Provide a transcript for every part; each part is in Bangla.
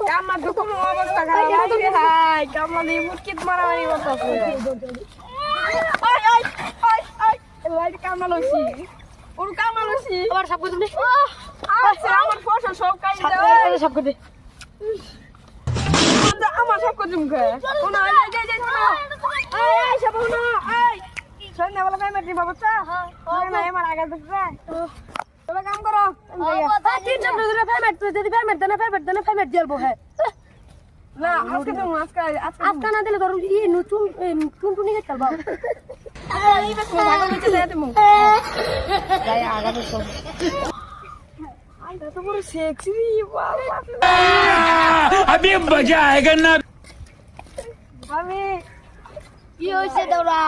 কামলা তো কোনো অবস্থা খারাপ রে ভাই কামলা দিয়ে মুটকিত মারামারি করতেছে I I I I light কামলা লইছি ওর কামলা লইছি আবার সব করে দে আচ্ছা আমার ফসল সব কাই দে সব করে দে আমার সব করে মুখে ওনা আই যাই যাই আই আই সব ওনা আই সন্ধ্যা বেলা ভাই মাটি বাবাটা না আমার আগে দেখবে তোমরা কাম করো তিন চার ধরে পেমেন্ট তুই যদি পেমেন্ট দেনা পেমেন্ট দেলবো হ্যাঁ না আজকে তো আজকে না দিলে ধর ই নতুন টুনটুনি কে চলবা এই বেশ ভালো হইছে দে তুমি যাই আগা তো সব আইটা তো পুরো সেক্সি বাবা अभी मजा आएगा ना আমি কি হইছে দৌড়া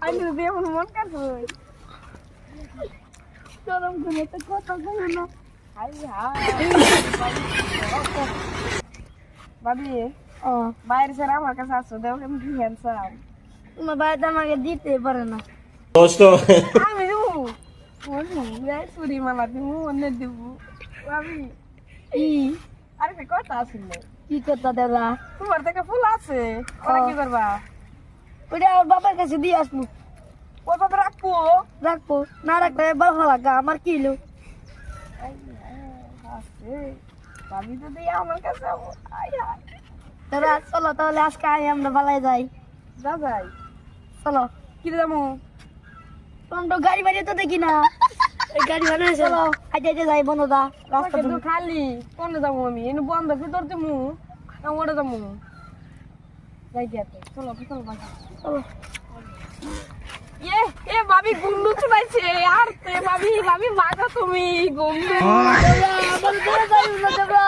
আমি তো দেব মন কাছে চরম করে তো কথা বলো না আই ভাবি বাইরে স্যার আমার কাছে আসো দেও কেমন হ্যান্ডসাম তোমার ভাই তো আমাকে দিতে পারে না दोस्तों আমি দেবো সুরি মালা দিব অন্য দিব ভাবি ই আরে কথা আসলে কি করতা দৌড়া তোমার থেকে ফুল আছে ওরা কি করবা ওটা ওর বাবার কাছে দিয়ে আসবো ওর বাবা রাখবো রাখবো না রাখলে ভালো লাগা আমার কি লো আছে ভাবি তো দিয়ে আমার কাছে আই আই তোরা চলো তাহলে আজকে আমরা ভালাই যাই যা যাই চলো কি যাবো তোমার তো গাড়ি বাড়ি তো দেখি না এই গাড়ি বানাইছে চলো আইতে আইতে যাই বন্ধুদা রাস্তা তো খালি কোনে যাবো আমি এনে বন্ধ ভিতর দিমু না ওটা যাবো যাই দিয়াতে চলো চলো বাসা চলো এ ভাবি গুন্ডু চুলাইছে আর তে ভাবি ভাবি মাগো তুমি গুন্ডু আমার ঘরে যাই না